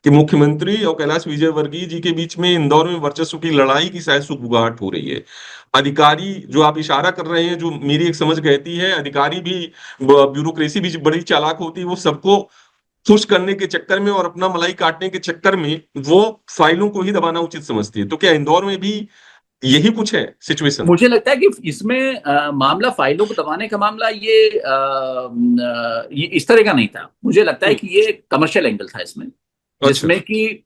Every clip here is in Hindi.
कि मुख्यमंत्री और कैलाश विजयवर्गीय जी के बीच में इंदौर में वर्चस्व की लड़ाई की शायद सुगबुगाहट हो रही है। अधिकारी जो आप इशारा कर रहे हैं, जो मेरी एक समझ कहती है, अधिकारी भी, ब्यूरोक्रेसी भी बड़ी चालाक होती है, वो सबको खुश करने के चक्कर में और अपना मलाई काटने के चक्कर में वो फाइलों को ही दबाना उचित समझती है। तो क्या इंदौर में भी यही कुछ है सिचुएशन? मुझे लगता है कि इसमें मामला फाइलों को दबाने का मामला ये इस तरह का नहीं था। मुझे लगता है कि ये कमर्शियल एंगल था इसमें, अच्छा। जिसमें कि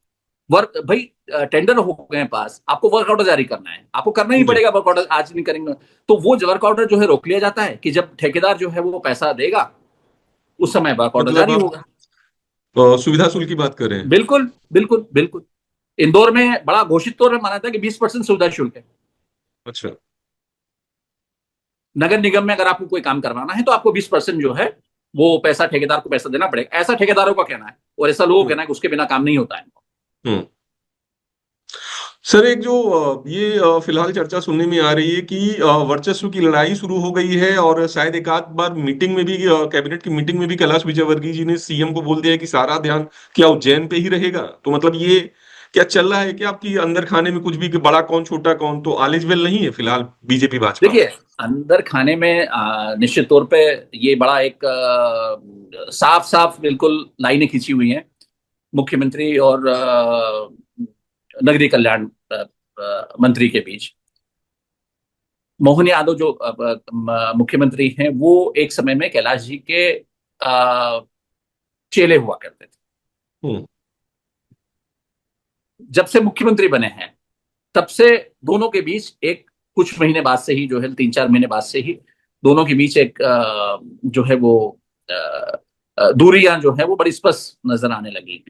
वर्क भाई टेंडर हो गए हैं पास, आपको वर्क ऑर्डर जारी करना है, आपको करना ही जी। पड़ेगा। वर्क ऑर्डर आज नहीं करेंगे तो वो वर्क ऑर्डर जो है रोक लिया जाता है कि जब ठेकेदार जो है वो पैसा देगा उस समय वर्क ऑर्डर मतलब जारी आप होगा। सुविधा शुल्क की बात कर रहे हैं? बिल्कुल बिल्कुल बिल्कुल। इंदौर में बड़ा घोषित तौर पर माना था कि 20% सुविधा शुल्क है। अच्छा। नगर निगम में अगर आपको कोई काम करवाना है तो आपको 20% जो है वो पैसा ठेकेदार को पैसा देना पड़ेगा, ऐसा ठेकेदारों का कहना है। और ऐसा लोगों का हम्म। कहना है कि उसके बिना काम नहीं होता है। हम्म। सर, एक जो ये फिलहाल चर्चा सुनने में आ रही है कि वर्चस्व की लड़ाई शुरू हो गई है, और शायद एक आध बार मीटिंग में भी, कैबिनेट की मीटिंग में भी कैलाश विजयवर्गीय जी ने सीएम को बोल दिया है कि सारा ध्यान क्या उज्जैन पे ही रहेगा। तो मतलब ये क्या चल रहा है कि आपकी अंदर खाने में कुछ भी, कि बड़ा कौन छोटा कौन, तो ऑल इज वेल नहीं है फिलहाल बीजेपी भाजपा में? देखिए, अंदर खाने में निश्चित तौर पे ये बड़ा एक साफ साफ बिल्कुल लाइनें खींची हुई हैं मुख्यमंत्री और नगरीय कल्याण मंत्री के बीच। मोहन यादव जो मुख्यमंत्री हैं वो एक समय में कैलाश जी के चेले हुआ करते थे। हम्म। जब से मुख्यमंत्री बने हैं तब से दोनों के बीच एक कुछ महीने बाद से ही जो है, 3-4 महीने बाद से ही दोनों के बीच एक जो है वो दूरियां जो है वो बड़ी स्पष्ट नजर आने लगी।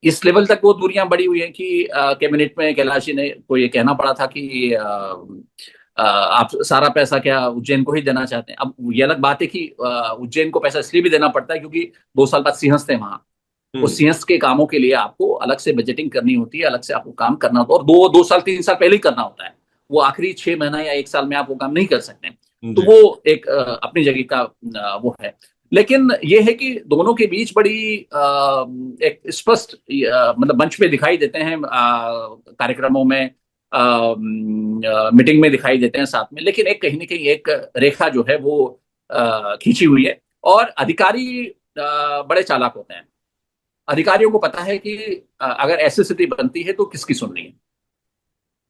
इस लेवल तक वो दूरियां बढ़ी हुई हैं कि कैबिनेट में कैलाश जी ने को ये कहना पड़ा था कि आप सारा पैसा क्या उज्जैन को ही देना चाहते हैं। अब ये अलग बात है कि उज्जैन को पैसा इसलिए भी देना पड़ता है क्योंकि 2 साल बाद सिंहस्थ है वहां। उस हम्म। सिंहस्थ के कामों के लिए आपको अलग से बजटिंग करनी होती है, अलग से आपको काम करना होता है, और 2 साल 3 साल पहले ही करना होता है। वो आखिरी 6 महीना या 1 साल में आप वो काम नहीं कर सकते। तो जी। वो एक अपनी जगह का वो है। लेकिन ये है कि दोनों के बीच बड़ी एक स्पष्ट मतलब मंच पे दिखाई देते हैं, कार्यक्रमों में, मीटिंग में दिखाई देते हैं साथ में। लेकिन एक कहीं ना कहीं एक रेखा जो है वो खींची हुई है। और अधिकारी बड़े चालाक होते हैं। अधिकारियों को पता है कि अगर ऐसी स्थिति बनती है तो किसकी सुननी है।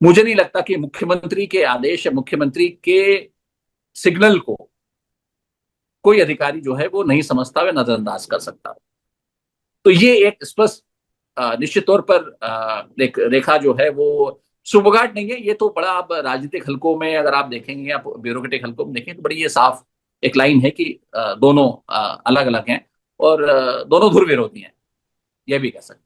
मुझे नहीं लगता कि मुख्यमंत्री के आदेश या मुख्यमंत्री के सिग्नल को कोई अधिकारी जो है वो नहीं समझता व नजरअंदाज कर सकता। तो ये एक स्पष्ट निश्चित तौर पर एक रेखा जो है वो सुबगाट नहीं है। ये तो बड़ा, आप राजनीतिक हलकों में अगर आप देखेंगे, आप ब्यूरोक्रेटिक हलकों में देखेंगे तो बड़ी ये साफ एक लाइन है कि दोनों अलग अलग हैं और दोनों ध्रुव विरोधी हैं, ये भी कह सकते हैं।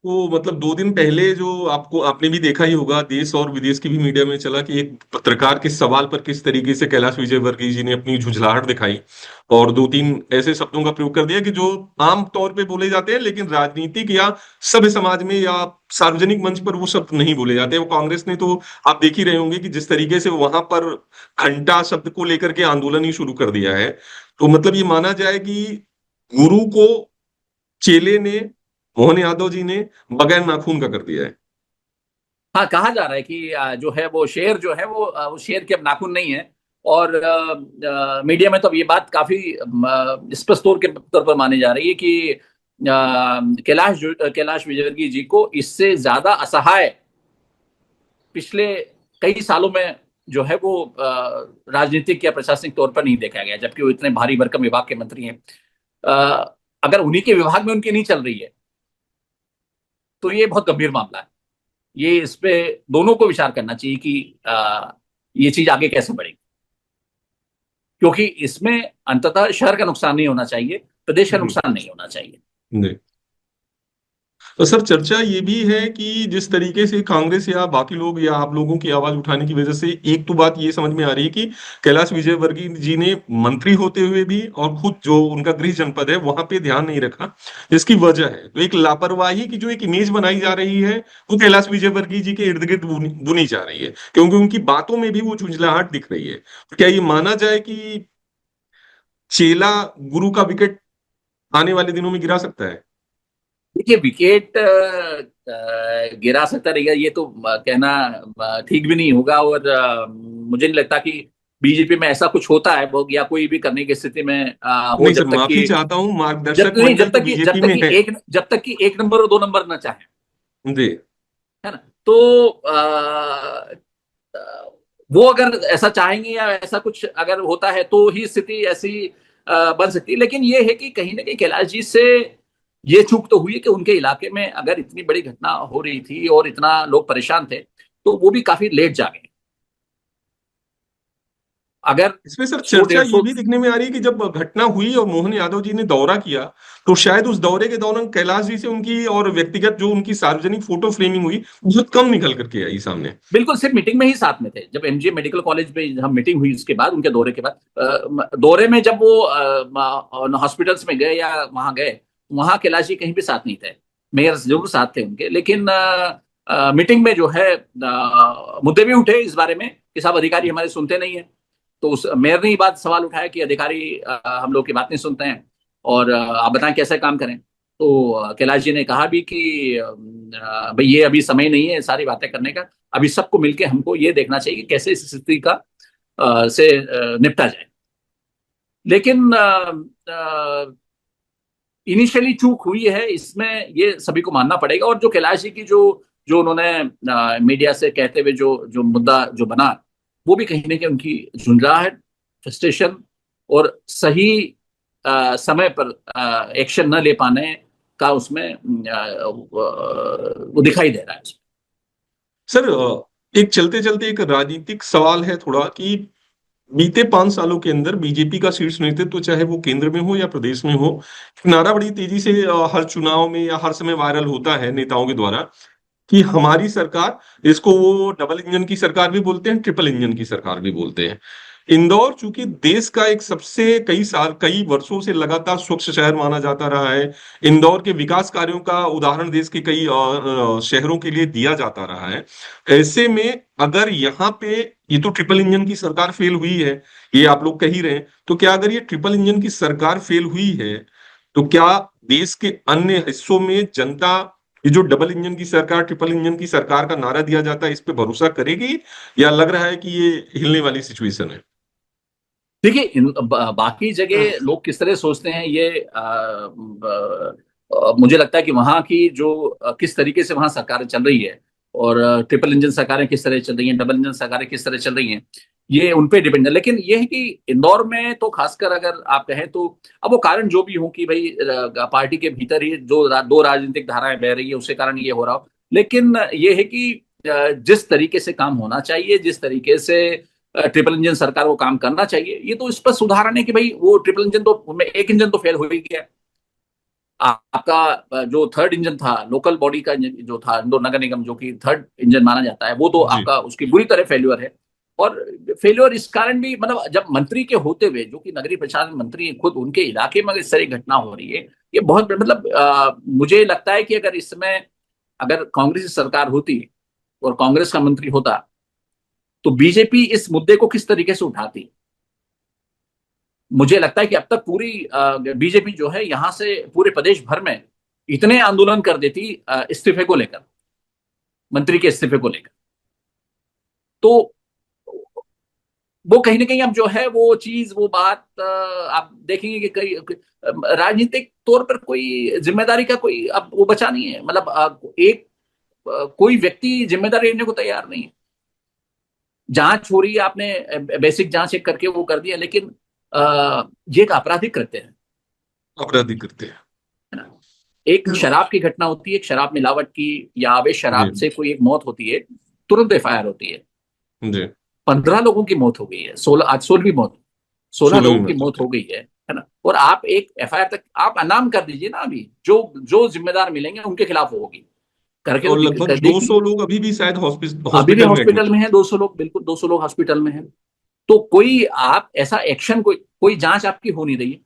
तो मतलब 2 दिन पहले जो आपने भी देखा ही होगा, देश और विदेश की भी मीडिया में चला कि एक पत्रकार के सवाल पर किस तरीके से कैलाश विजयवर्गीय जी ने अपनी झुंझलाहट दिखाई, और 2-3 ऐसे शब्दों का प्रयोग कर दिया कि जो आम तौर पे बोले जाते हैं, लेकिन राजनीतिक या सभ्य समाज में या सार्वजनिक मंच पर वो शब्द नहीं बोले जाते। वो कांग्रेस ने तो, आप देख ही रहे होंगे कि जिस तरीके से वहां पर घंटा शब्द को लेकर के आंदोलन ही शुरू कर दिया है। तो मतलब ये माना जाए कि गुरु को चेले ने, मोहन यादव जी ने, बगैर नाखून का कर दिया है। हाँ, कहा जा रहा है कि जो है वो शेर जो है वो शेर के अब नाखून नहीं है। और मीडिया में तो अब ये बात काफी स्पष्ट तौर पर मानी जा रही है कि कैलाश विजयवर्गीय जी को इससे ज्यादा असहाय पिछले कई सालों में जो है वो राजनीतिक या प्रशासनिक तौर पर नहीं देखा गया, जबकि वो इतने भारी भरकम विभाग के मंत्री हैं। अगर उन्हीं के विभाग में उनकी नहीं चल रही है तो ये बहुत गंभीर मामला है। ये इस पे दोनों को विचार करना चाहिए कि ये चीज आगे कैसे बढ़ेगी, क्योंकि इसमें अंततः शहर का नुकसान नहीं होना चाहिए, प्रदेश का नुकसान नहीं होना चाहिए। जी। तो सर, चर्चा ये भी है कि जिस तरीके से कांग्रेस या बाकी लोग या आप लोगों की आवाज उठाने की वजह से, एक तो बात ये समझ में आ रही है कि कैलाश विजयवर्गीय जी ने मंत्री होते हुए भी और खुद जो उनका गृह जनपद है वहां पे ध्यान नहीं रखा, जिसकी वजह है तो एक लापरवाही की जो एक इमेज बनाई जा रही है, वो कैलाश विजयवर्गीय जी के इर्द गिर्द बुनी जा रही है, क्योंकि उनकी बातों में भी वो झुंझलाहट दिख रही है। तो क्या ये माना जाए कि चेला गुरु का विकेट आने वाले दिनों में गिरा सकता है? देखिए विकेट गिरा सकता रहेगा, ये तो कहना ठीक भी नहीं होगा। और मुझे नहीं लगता कि बीजेपी में ऐसा कुछ होता है वो, या कोई भी करने की स्थिति में हो, नहीं सर, जब तक माफी कि चाहता हूँ, जब मार्गदर्शक नहीं मंडल तो जब बीजेपी तक में कि है। एक नंबर और 2 नंबर ना चाहे, जी। है ना। तो वो अगर ऐसा चाहेंगे या ऐसा कुछ अगर होता है तो ही स्थिति ऐसी बन सकती है। लेकिन ये है कि कहीं ना कहीं कैलाश जी से ये चूक तो हुई कि उनके इलाके में अगर इतनी बड़ी घटना हो रही थी और इतना लोग परेशान थे, तो वो भी काफी लेट जागे। अगर इसमें सर सौ चर्चा डेढ़ ये सौ भी दिखने में आ रही है कि जब घटना हुई और मोहन यादव जी ने दौरा किया, तो शायद उस दौरे के दौरान कैलाश जी से उनकी और व्यक्तिगत जो उनकी सार्वजनिक फोटो फ्रेमिंग हुई, बहुत कम निकल करके आई सामने। बिल्कुल सिर्फ मीटिंग में ही साथ में थे, जब एमजीएम मेडिकल कॉलेज में हम मीटिंग हुई उसके बाद, उनके दौरे के बाद दौरे में जब वो हॉस्पिटल्स में गए या वहां गए, वहां कैलाश जी कहीं भी साथ नहीं थे। मेयर जरूर साथ थे उनके, लेकिन मीटिंग में जो है मुद्दे भी उठे इस बारे में कि साहब अधिकारी हमारे सुनते नहीं है। तो उस मेयर ने ही बात सवाल उठाया कि अधिकारी हम लोग की बात नहीं सुनते हैं, और आप बताएं कैसे काम करें। तो कैलाश जी ने कहा भी कि भाई ये अभी समय नहीं है सारी बातें करने का, अभी सबको मिलके हमको ये देखना चाहिए कि कैसे इस स्थिति का से निपटा जाए। लेकिन इनिशियली चूक हुई है इसमें, ये सभी को मानना पड़ेगा। और जो कैलाश जी की जो जो उन्होंने मीडिया से कहते हुए जो जो मुद्दा जो बना, वो भी कहीं ना कहीं उनकी झुंझलाहट, फ्रस्ट्रेशन और सही समय पर एक्शन न ले पाने का उसमें वो दिखाई दे रहा है उसमें। सर एक चलते चलते एक राजनीतिक सवाल है थोड़ा कि बीते 5 सालों के अंदर बीजेपी का शीर्ष नेतृत्व, चाहे वो केंद्र में हो या प्रदेश में हो, नारा बड़ी तेजी से हर चुनाव में या हर समय वायरल होता है नेताओं के द्वारा कि हमारी सरकार, इसको वो डबल इंजन की सरकार भी बोलते हैं, ट्रिपल इंजन की सरकार भी बोलते हैं। इंदौर चूंकि देश का एक सबसे कई साल कई वर्षों से लगातार स्वच्छ शहर माना जाता रहा है, इंदौर के विकास कार्यों का उदाहरण देश के कई शहरों के लिए दिया जाता रहा है। ऐसे में अगर यहाँ पे ये तो ट्रिपल इंजन की सरकार फेल हुई है, ये आप लोग कह ही रहे हैं, तो क्या अगर ये ट्रिपल इंजन की सरकार फेल हुई है, तो क्या देश के अन्य हिस्सों में जनता ये जो डबल इंजन की सरकार, ट्रिपल इंजन की सरकार का नारा दिया जाता है, इस पे भरोसा करेगी, या लग रहा है कि ये हिलने वाली सिचुएशन है? देखिए बाकी जगह लोग किस तरह सोचते हैं ये मुझे लगता है कि वहां की जो किस तरीके से वहां सरकारें चल रही है, और ट्रिपल इंजन सरकारें किस तरह चल रही हैं, डबल इंजन सरकारें किस तरह चल रही हैं, ये उन पे डिपेंड है। लेकिन ये है कि इंदौर में तो खासकर अगर आप कहें तो, अब वो कारण जो भी हो कि भाई पार्टी के भीतर ही जो दो राजनीतिक धाराएं बह रही है उसके कारण ये हो रहा हो, लेकिन ये है कि जिस तरीके से काम होना चाहिए, जिस तरीके से ट्रिपल इंजन सरकार को काम करना चाहिए, ये तो स्पष्ट उदाहरण है कि भाई वो ट्रिपल इंजन तो उनमें एक इंजन तो फेल हो ही गया। आपका जो थर्ड इंजन था, लोकल बॉडी का जो था इंदौर नगर निगम, जो कि थर्ड इंजन माना जाता है, वो तो जी। आपका उसकी बुरी तरह फेल्यूर है। और फेल्योर इस कारण भी, मतलब जब मंत्री के होते हुए, जो कि नगरीय प्रशासन मंत्री हैं, खुद उनके इलाके में इस तरह की घटना हो रही है, ये बहुत मतलब मुझे लगता है कि अगर इस समय अगर कांग्रेस की सरकार होती और कांग्रेस का मंत्री होता, तो बीजेपी इस मुद्दे को किस तरीके से उठाती। मुझे लगता है कि अब तक पूरी बीजेपी जो है यहां से पूरे प्रदेश भर में इतने आंदोलन कर देती इस्तीफे को लेकर, मंत्री के इस्तीफे को लेकर। तो वो कहीं ना कहीं अब जो है वो चीज वो बात आप देखेंगे कि कई राजनीतिक तौर पर कोई जिम्मेदारी का कोई अब वो बचा नहीं है। मतलब एक कोई व्यक्ति जिम्मेदारी लेने को तैयार नहीं है। जांच हो रही है, आपने बेसिक जांच एक करके वो कर दिया, लेकिन ये एक आपराधिक कृत्य है अपराधी करते हैं। है ना। एक शराब की घटना होती है, एक शराब मिलावट की या अवैध जी। शराब से कोई एक मौत होती है, तुरंत एफआईआर होती है। जी। 15 लोगों की मौत हो गई है, 16, आज 16वीं मौत, 16 16वीं लोगों की मौत मौत होती हो गई है ना। और आप एक एफआईआर तक आप नाम कर दीजिए ना, अभी जो जो जिम्मेदार मिलेंगे उनके खिलाफ होगी, है, करके तो और लगभग देखिए। 200 लोग अभी भी शायद अभी भी हॉस्पिटल में एडमिट हॉस्पिटल में है 200 लोग, बिल्कुल 200 लोग हॉस्पिटल में है। तो कोई आप ऐसा एक्शन, कोई कोई जांच आपकी हो नहीं रही है।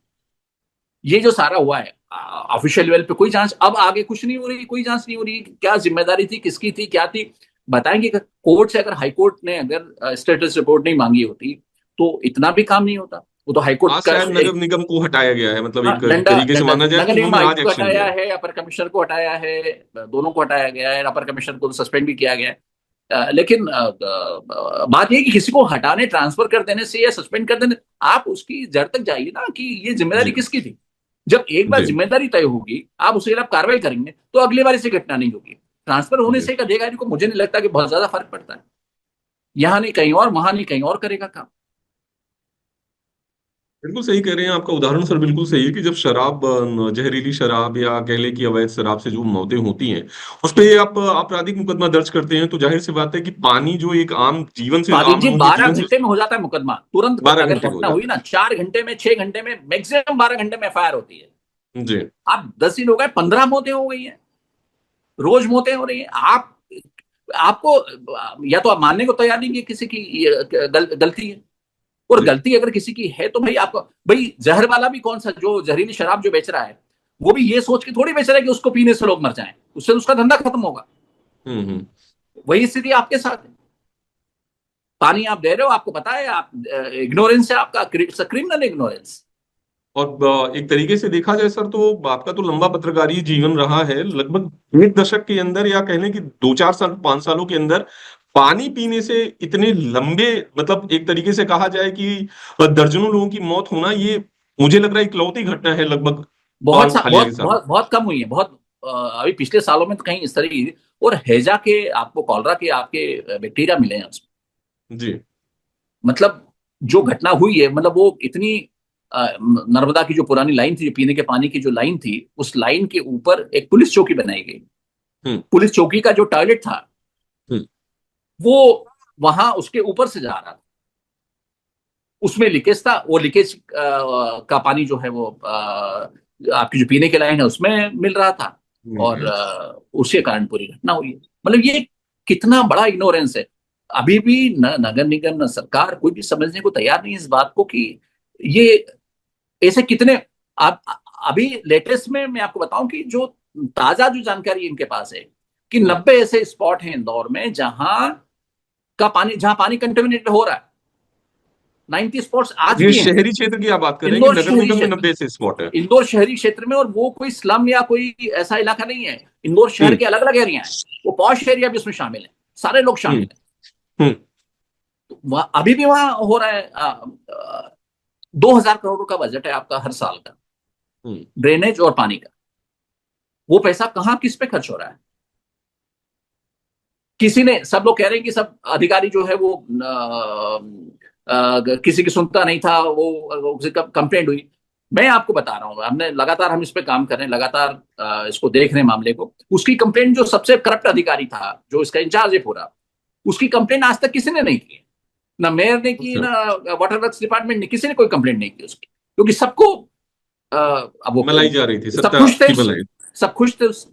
ये जो सारा हुआ है ऑफिशियल लेवल पे, कोई जांच अब आगे कुछ नहीं हो रही, कोई जांच नहीं हो रही, क्या जिम्मेदारी थी, किसकी थी, क्या थी, बताएंगे। कोर्ट से अगर हाई कोर्ट ने अगर स्टेटस रिपोर्ट नहीं मांगी होती तो इतना भी काम नहीं होता। वो तो हाईकोर्ट आज का शायद नगर एक। निगम को हटाया गया है, मतलब हाँ, एक डंडा तरीके से डंडा माना जाए तो नगर निगम उन्होंने आयुक्त आज को एक्शन हटाया लिया। है, अपर कमिश्नर को हटाया है, दोनों को हटाया गया है, अपर कमिश्नर को सस्पेंड भी किया गया है। लेकिन बात यह है कि किसी को हटाने, ट्रांसफर कर देने से या सस्पेंड कर देने, आप उसकी जड़ तक जाइए ना कि ये जिम्मेदारी जी किसकी थी। जब एक बार जी जिम्मेदारी तय होगी, आप उसके खिलाफ कार्रवाई करेंगे, तो अगली बार ऐसी घटना नहीं होगी। ट्रांसफर होने जी। से एक अधिकारी को मुझे नहीं लगता कि बहुत ज्यादा फर्क पड़ता है। यहां नहीं कहीं और, वहां नहीं कहीं और करेगा काम। बिल्कुल सही कह रहे हैं, आपका उदाहरण सर बिल्कुल सही है कि जब शराब, जहरीली शराब या कह लें कि अवैध शराब से जो मौतें होती हैं, उस पे आप आपराधिक मुकदमा दर्ज करते हैं, तो जाहिर सी बात है कि पानी जो एक आम जीवन से, स्वाधीन आम जी, लोगों के 12 जीवन से घंटे में हो जाता है मुकदमा तुरंत। 12 अगर घंटे में हो घटना हुई जाता ना, 4 घंटे में, 6 घंटे में, मैक्सिमम 12 घंटे में एफआईआर होती है। है। जी आप 10 दिन हो गए, 15 मौतें हो गई हैं, रोज मौतें हो रही हैं। आप आपको या तो आप मानने को तैयार नहीं कि किसी की गलती है। और जी गलती अगर किसी की है तो भाई आपको, भाई जहर वाला भी कौन सा, जो जहरीली शराब जो बेच रहा है, वो भी ये सोच के थोड़ी बेच रहा है कि उसको पीने से लोग मर जाएं, उससे उसका धंधा खत्म होगा। हम्म। वही स्थिति आपके साथ है। पानी आप दे रहे हो, आपको पता है, आप इग्नोरेंस है आपका, क्रिमिनल इग्नोरेंस। और एक तरीके से देखा जाए सर, तो आपका तो लंबा पत्रकारी जीवन रहा है, लगभग एक दशक के अंदर, या कहने की 2-4 साल, 5 सालों के अंदर पानी पीने से इतने लंबे, मतलब एक तरीके से कहा जाए कि दर्जनों लोगों की मौत होना, ये मुझे लग रहा है इकलौती घटना है लगभग बहुत पाल हालिया के बहुत साथ। बहुत बहुत कम हुई है, बहुत। अभी पिछले सालों में तो कहीं इस तरह की, और हैजा के आपको, कॉलरा के आपके बैक्टीरिया मिले हैं उसमें। जी मतलब जो घटना हुई है, मतलब वो इतनी नर्मदा की जो पुरानी लाइन थी, जो पीने के पानी की जो लाइन थी, उस लाइन के ऊपर एक पुलिस चौकी बनाई गई। हम्म पुलिस चौकी का जो टॉयलेट था, हम्म वो वहां उसके ऊपर से जा रहा था। उसमें लीकेज था, वो लीकेज का पानी जो है वो आपकी जो पीने के लाइन है उसमें मिल रहा था। और हम्म। उसके कारण पूरी घटना हुई है। मतलब ये कितना बड़ा इग्नोरेंस है। अभी भी न नगर निगम, न सरकार, कोई भी समझने को तैयार नहीं है इस बात को कि ये ऐसे कितने। आप अभी लेटेस्ट में मैं आपको बताऊं कि जो ताजा जो जानकारी इनके पास है, कि हम्म। 90 ऐसे स्पॉट हैं इंदौर में जहां पानी कंटेमिनेटेड हो रहा है। 90 स्पॉट्स आज ये भी हैं। शहरी क्षेत्र की आप बात कर रहे हैं इंदौर कि नगर शहरी निगम में क्षेत्र 90 ऐसे स्पॉट है? इंदौर शहरी क्षेत्र में, और वो कोई स्लम या कोई ऐसा इलाका नहीं है। इंदौर शहर हम्म के अलग अलग एरिया हैं। वो पॉश एरिया भी उसमें शामिल है, सारे लोग हम्म शामिल हैं। हम्म। तो अभी भी वहां हो रहा है। 2,000 करोड़ का बजट है आपका हर साल का, हम्म। ड्रेनेज और पानी का। वो पैसा कहाँ, किस पे खर्च हो रहा है? किसी ने, सब लोग कह रहे हैं कि सब अधिकारी जो है वो किसी की सुनता नहीं था, वो कंप्लेंट हुई। मैं आपको बता रहा हूँ, हमने लगातार, हम इस पे काम कर रहे हैं लगातार, इसको देख रहे हैं मामले को। उसकी कंप्लेंट, जो सबसे करप्ट अधिकारी था, जो इसका इंचार्ज है पूरा, उसकी कंप्लेंट आज तक किसी ने नहीं की। ना मेयर ने की, अच्छा। ना वाटर वर्क्स डिपार्टमेंट ने, किसी ने कोई कंप्लेंट नहीं की उसकी, क्योंकि सबको अब मलाई वो जा रही थी, सब सत्ता खुश थे की उससे। मलाई। सब खुश थे उससे।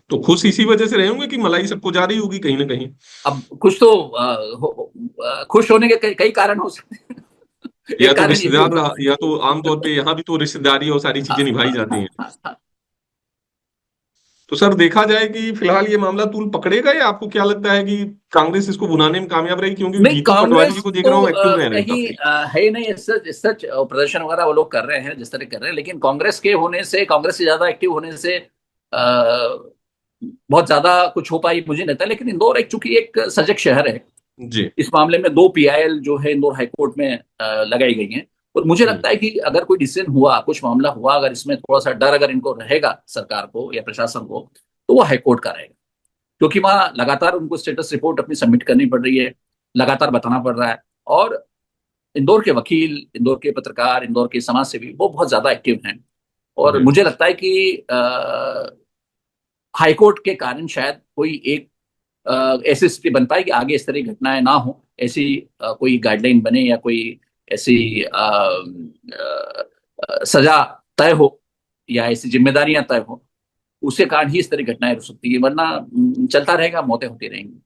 तो खुश इसी वजह से रहे होंगे कि मलाई सबको जा रही होगी कहीं ना कहीं। अब कुछ तो खुश होने के कई कारण हो सकते हैं। या एक तो कारण ये भी रिश्तेदार हो रहा, सकता या तो आमतौर पे यहाँ भी तो रिश्तेदारी और सारी चीजें निभाई जाती हैं। है। तो सर देखा जाए कि फिलहाल ये मामला तूल पकड़ेगा, या आपको क्या लगता है कि कांग्रेस इसको भुनाने में कामयाब रही? क्योंकि नहीं, जीतू पटवारी कांग्रेस जी को देख तो रहा हूँ एक्टिव रह रहे हैं कहीं काफी। है नहीं, सच सच प्रदर्शन वगैरह वो लोग कर रहे हैं जिस तरह कर रहे हैं, लेकिन कांग्रेस के होने से, कांग्रेस से ज्यादा एक्टिव होने से बहुत ज्यादा कुछ हो पाई मुझे नहीं लगता। लेकिन इंदौर एक, चूंकि एक सजग शहर है, जी। इस मामले में 2 PIL जो है इंदौर हाईकोर्ट में लगाई गई हैं। और मुझे हम्म लगता है कि अगर कोई डिसीजन हुआ, कुछ मामला हुआ, अगर इसमें थोड़ा सा डर अगर इनको रहेगा, सरकार को या प्रशासन को, तो वो हाईकोर्ट का रहेगा। क्योंकि वहां लगातार उनको स्टेटस रिपोर्ट अपनी सबमिट करनी पड़ रही है, लगातार बताना पड़ रहा है। और इंदौर के वकील, इंदौर के पत्रकार, इंदौर के समाज सेवी, वो बहुत ज्यादा एक्टिव हैं। और जी। मुझे लगता है कि हाईकोर्ट के कारण शायद कोई एक ऐसी स्थिति बन पाए कि आगे इस तरह की घटनाएं ना हो। ऐसी कोई गाइडलाइन बने, या कोई ऐसी सजा तय हो, या ऐसी जिम्मेदारियां तय हो। उसके कारण ही इस तरह की घटनाएं हो सकती है, वरना चलता रहेगा, मौतें होती रहेंगी।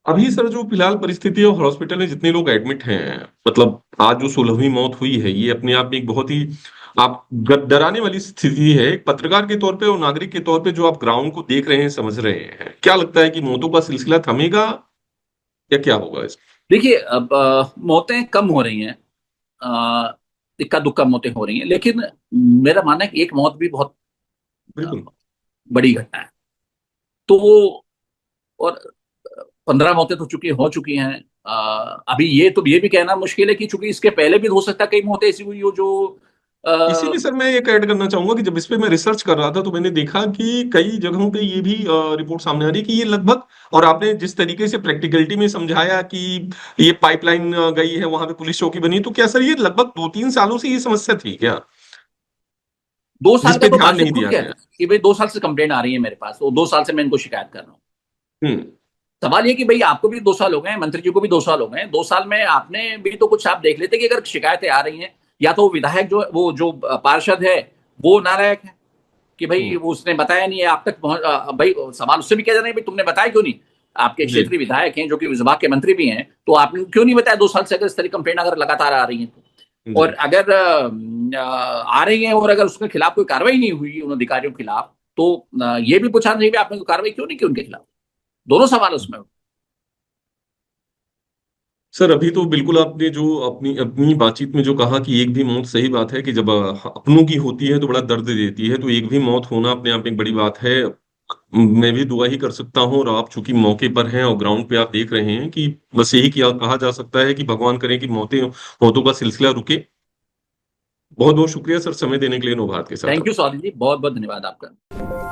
अभी सर जो फिलहाल परिस्थिति है, और हॉस्पिटल में जितने लोग एडमिट हैं, मतलब आज जो 16वीं मौत हुई है, ये अपने आप में एक बहुत ही आप डराने वाली स्थिति है। एक पत्रकार के तौर पे और नागरिक के तौर पे जो आप ग्राउंड को देख रहे हैं, समझ रहे हैं, क्या लगता है कि मौतों का सिलसिला थमेगा या क्या होगा इसका? देखिए, अब मौतें कम हो रही हैं, इक्का दुक्का मौतें हो रही हैं, लेकिन मेरा मानना है कि एक मौत भी बहुत अ, बिल्कुल। बड़ी घटना है। तो और 15 मौतें तो चुकी हो चुकी हैं। अभी ये भी कहना मुश्किल है कि चूंकि इसके पहले भी हो सकता है कई मौतें ऐसी हुई हो जो इसीलिए अ, सर मैं एक ऐड करना चाहूंगा कि जब इस पे मैं रिसर्च कर रहा था तो मैंने देखा कि कई जगहों पे ये भी रिपोर्ट सामने आ रही है कि ये लगभग, और आपने जिस तरीके से प्रैक्टिकलिटी में समझाया कि ये पाइपलाइन गई है, वहां पे पुलिस चौकी बनी है, तो क्या सर ये लगभग 2-3 सालों से ये समस्या थी क्या, 2 साल जिस का पे तो ध्यान पार्षद नहीं खुद दिया कह रहे गया? हैं कि भाई 2 साल से कंप्लेंट आ रही है मेरे पास, तो 2 साल से मैं इनको शिकायत कर रहा हूँ। हम्म। सवाल ये कि भाई आपको भी 2 साल हो गए हैं, मंत्री जी को भी 2 साल हो गए हैं, 2 साल में आपने भी तो कुछ आप देख लेते कि अगर शिकायतें आ रही हैं, या तो विधायक वो जो पार्षद है वो नालायक है कि भाई हम्म। वो उसने बताया नहीं है आप तक भाई सवाल उससे भी किया जा रहा है भाई तुमने बताया क्यों नहीं। आपके जी। क्षेत्रीय विधायक हैं जो कि विभाग के मंत्री भी हैं, तो आपने क्यों नहीं बताया 2 साल से, अगर इस तरह कंप्लेंट अगर लगातार आ रही है तो। और जी। अगर आ रही है और अगर उसके खिलाफ कोई कार्रवाई नहीं हुई उन अधिकारियों के खिलाफ, तो ये भी पूछा नहीं भी आपने कोई कार्रवाई क्यों नहीं की उनके खिलाफ। दोनों सवाल उसमें। सर अभी तो बिल्कुल आपने जो अपनी अपनी बातचीत में जो कहा कि एक भी मौत, सही बात है कि जब अपनों की होती है तो बड़ा दर्द देती है, तो एक भी मौत होना अपने आप में एक बड़ी बात है। मैं भी दुआ ही कर सकता हूँ, और आप चूंकि मौके पर हैं और ग्राउंड पे आप देख रहे हैं, कि बस यही किया कहा जा सकता है कि भगवान करे कि मौतों का सिलसिला रुके। बहुत बहुत शुक्रिया सर समय देने के लिए नौभारत के साथ थैंक यू आप। सौदी जी, बहुत बहुत धन्यवाद आपका।